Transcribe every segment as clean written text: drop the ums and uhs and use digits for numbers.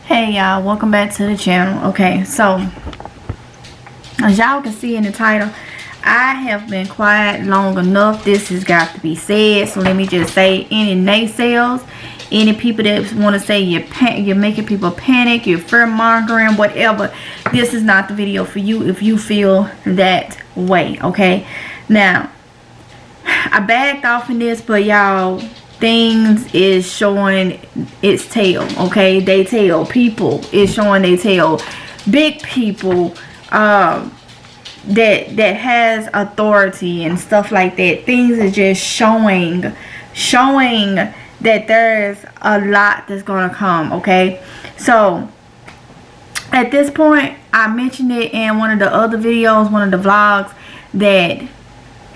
Hey y'all, welcome back to the channel. Okay, so as y'all can see in the title, I have been quiet long enough. This has got to be said. So let me just say, any naysayers, any people that want to say you're making people panic, you're fear mongering, whatever, this is not the video for you if you feel that way. Okay, now I backed off in this, but y'all, things is showing its tail. Okay, they tail. People is showing they tail. Big people that has authority and stuff like that, things are just showing that there's a lot that's gonna come. Okay, so at this point, I mentioned it in one of the other videos, one of the vlogs, that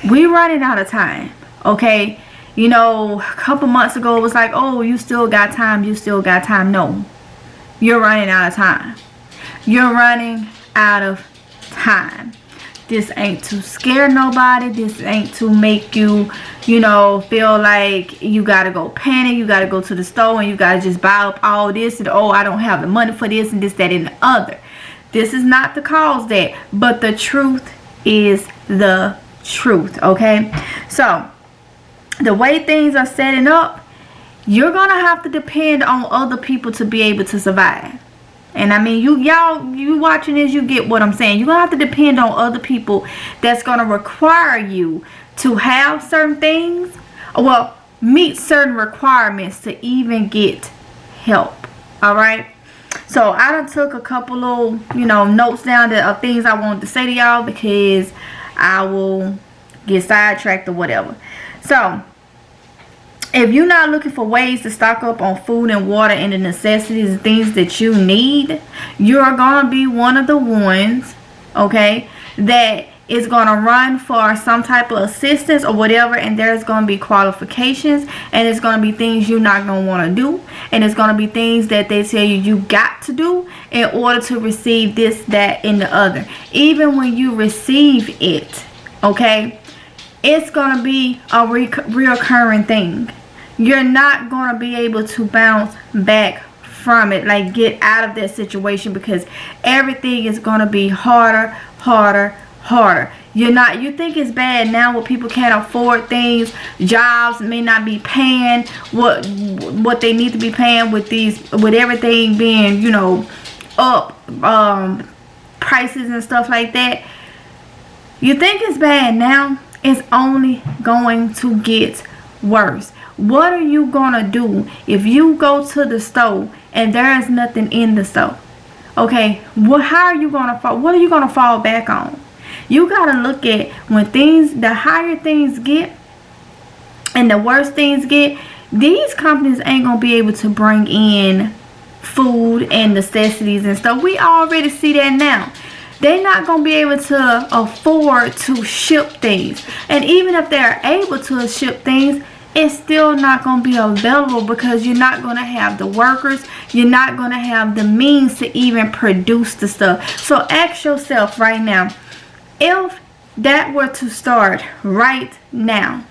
we running out of time. Okay, you know, a couple months ago it was like, oh, you still got time, you still got time. No, you're running out of time. You're running out of time. This ain't to scare nobody. This ain't to make you, you know, feel like you gotta go panic, you gotta go to the store and you gotta just buy up all this and, oh, I don't have the money for this and this, that, and the other. This is not to cause that, but the truth is the truth. Okay, so the way things are setting up, you're gonna have to depend on other people to be able to survive. And I mean, you watching this, you get what I'm saying. You're gonna have to depend on other people. That's gonna require you to have certain things, well, meet certain requirements to even get help. All right, so I done took a couple of, you know, notes down of things I wanted to say to y'all, because I will get sidetracked or whatever. So if you're not looking for ways to stock up on food and water and the necessities and things that you need, you're gonna be one of the ones, okay, that is gonna run for some type of assistance or whatever, and there's gonna be qualifications, and it's gonna be things you're not gonna want to do, and it's gonna be things that they tell you got to do in order to receive this, that, and the other. Even when you receive it, okay, it's gonna be a reoccurring thing. You're not gonna be able to bounce back from it, like get out of that situation, because everything is gonna be harder. You think it's bad now when people can't afford things, jobs may not be paying what they need to be paying, with everything being, you know, up, prices and stuff like that. You think it's bad now, it's only going to get worse. What are you gonna do if you go to the store and there is nothing in the store? Okay, how are you gonna fall? What are you gonna fall back on? You gotta look at when the higher things get and the worse things get, these companies ain't gonna be able to bring in food and necessities and stuff. We already see that now. They're not going to be able to afford to ship things. And even if they're able to ship things, it's still not going to be available, because you're not going to have the workers. You're not going to have the means to even produce the stuff. So ask yourself right now, if that were to start right now,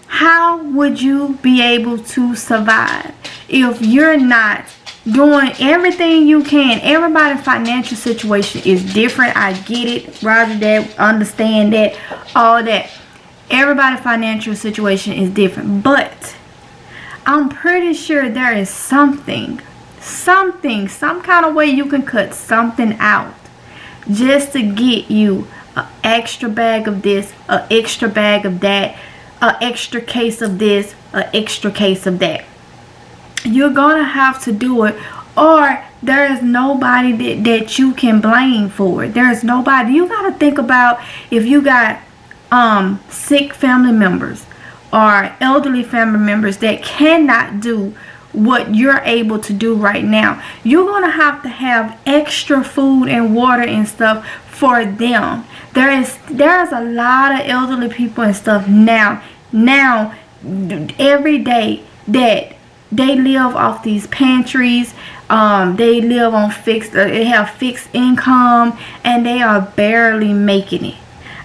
how would you be able to survive if you're not doing everything you can? Everybody's financial situation is different. I get it. Roger that. Understand that. All that. Everybody's financial situation is different. But I'm pretty sure there is some kind of way you can cut something out just to get you an extra bag of this, an extra bag of that, an extra case of this, an extra case of that. You're gonna have to do it, or there is nobody that you can blame for it. There's nobody. You gotta think about if you got sick family members or elderly family members that cannot do what you're able to do right now. You're gonna have extra food and water and stuff for them. There's a lot of elderly people and stuff now every day that they live off these pantries. They live on they have fixed income, and they are barely making it.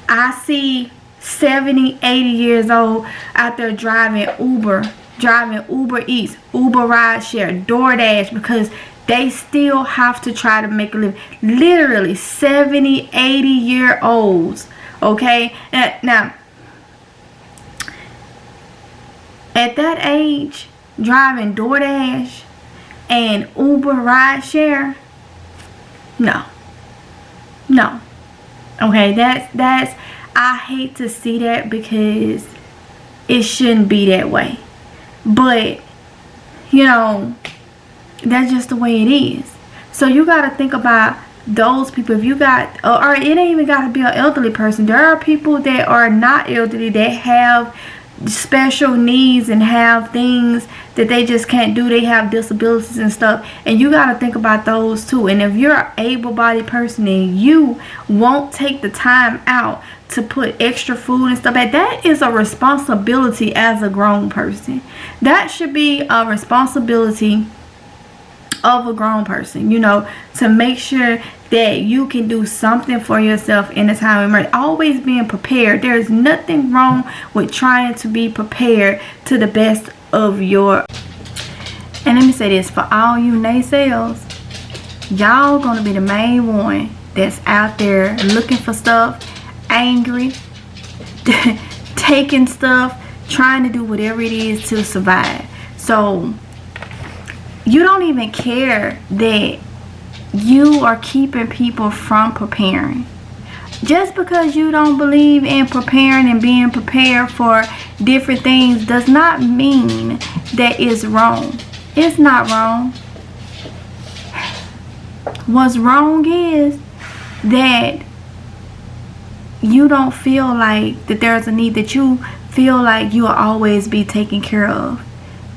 I see 70, 80 years old out there driving Uber driving Uber Eats, Uber Rideshare, DoorDash, because they still have to try to make a living. Literally 70, 80-year-olds. Okay? Now, at that age, driving DoorDash and Uber Rideshare, no. Okay, that's I hate to see that, because it shouldn't be that way. But, you know, that's just the way it is. So you got to think about those people. If you got, or it ain't even got to be an elderly person. There are people that are not elderly that have special needs and have things that they just can't do. They have disabilities and stuff, and you got to think about those too. And if you're an able-bodied person and you won't take the time out to put extra food and stuff, that is a responsibility as a grown person. That should be a responsibility of a grown person, you know, to make sure that you can do something for yourself in a time of emergency. Always being prepared. There's nothing wrong with trying to be prepared to the best of your. And let me say this, for all you naysayers, y'all gonna be the main one that's out there looking for stuff, angry, taking stuff, trying to do whatever it is to survive. So you don't even care that you are keeping people from preparing. Just because you don't believe in preparing and being prepared for different things does not mean that it's wrong. It's not wrong. What's wrong is that you don't feel like that there's a need, that you feel like you'll always be taken care of,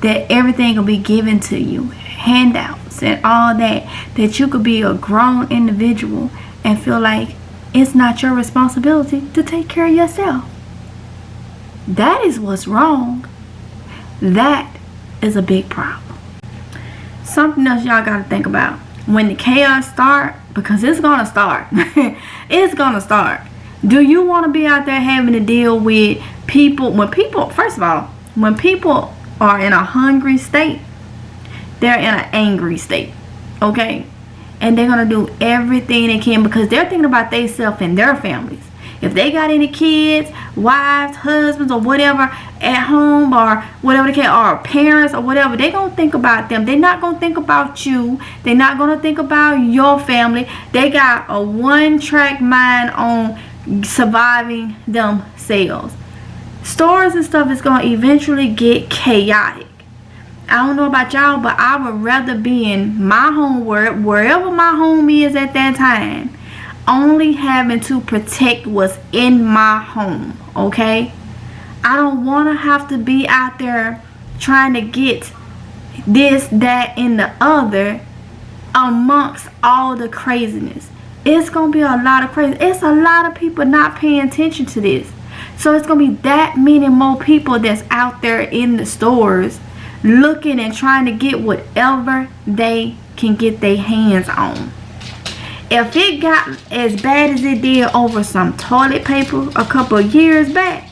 that everything will be given to you, handouts and all that you could be a grown individual and feel like it's not your responsibility to take care of yourself. That is what's wrong. That is a big problem. Something else y'all got to think about when the chaos start, because it's gonna start. It's gonna start. Do you want to be out there having to deal with people, first of all, when people are in a hungry state, they're in an angry state, okay? And they're going to do everything they can because they're thinking about themselves and their families. If they got any kids, wives, husbands, or whatever at home, or whatever they can, or parents or whatever, they're going to think about them. They're not going to think about you. They're not going to think about your family. They got a one-track mind on surviving themselves. Stores and stuff is going to eventually get chaotic. I don't know about y'all, but I would rather be in my home, wherever my home is at that time, only having to protect what's in my home, okay? I don't want to have to be out there trying to get this, that, and the other amongst all the craziness. It's going to be a lot of crazy. It's a lot of people not paying attention to this. So it's going to be that many more people that's out there in the stores looking and trying to get whatever they can get their hands on. If it got as bad as it did over some toilet paper a couple of years back,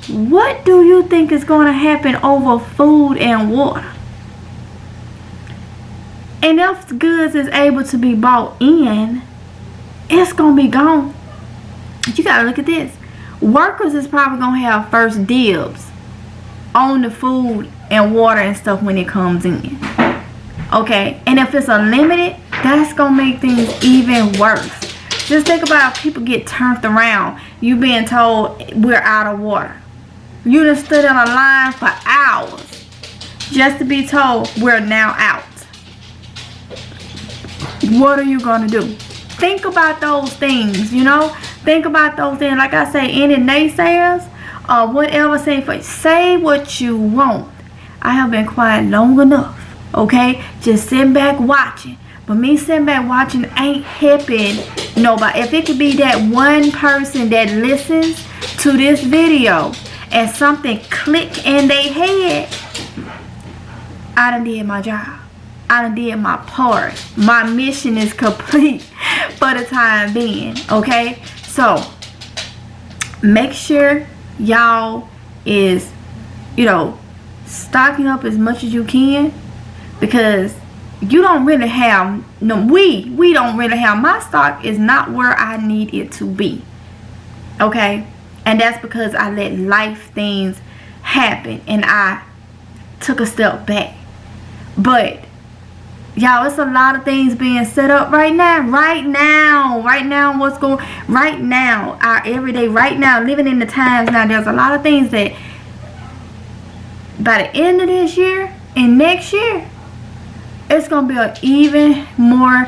what do you think is going to happen over food and water? And if goods is able to be bought in, it's going to be gone. You got to look at this. Workers is probably going to have first dibs on the food and water and stuff when it comes in. Okay, and if it's unlimited, that's gonna make things even worse. Just think about if people get turned around, you being told we're out of water. You done stood in a line for hours just to be told we're now out. What are you gonna do? Think about those things, you know. Think about those things. Like I say, any naysayers or whatever, say what you want. I have been quiet long enough, okay? Just sitting back watching. But me sitting back watching ain't helping nobody. If it could be that one person that listens to this video and something click in their head, I done did my job. I done did my part. My mission is complete for the time being, okay? So, make sure y'all is, you know, stocking up as much as you can, because you don't really have we don't really have, my stock is not where I need it to be, okay? And that's because I let life things happen and I took a step back. But y'all, it's a lot of things being set up right now, what's going right now, our everyday, right now, living in the times now. There's a lot of things that by the end of this year and next year, it's gonna be an even more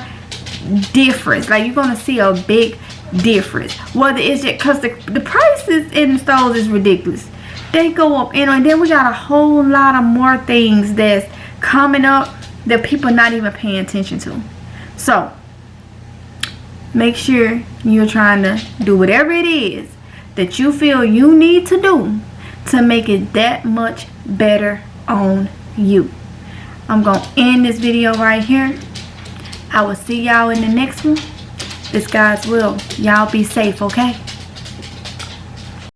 difference. Like, you're gonna see a big difference. Whether it's just because the prices in the stores is ridiculous, they go up, and then we got a whole lot of more things that's coming up that people are not even paying attention to. So make sure you're trying to do whatever it is that you feel you need to do to make it that much better on you. I'm gonna end this video right here. I will see y'all in the next one. It's God's will. Y'all be safe, okay?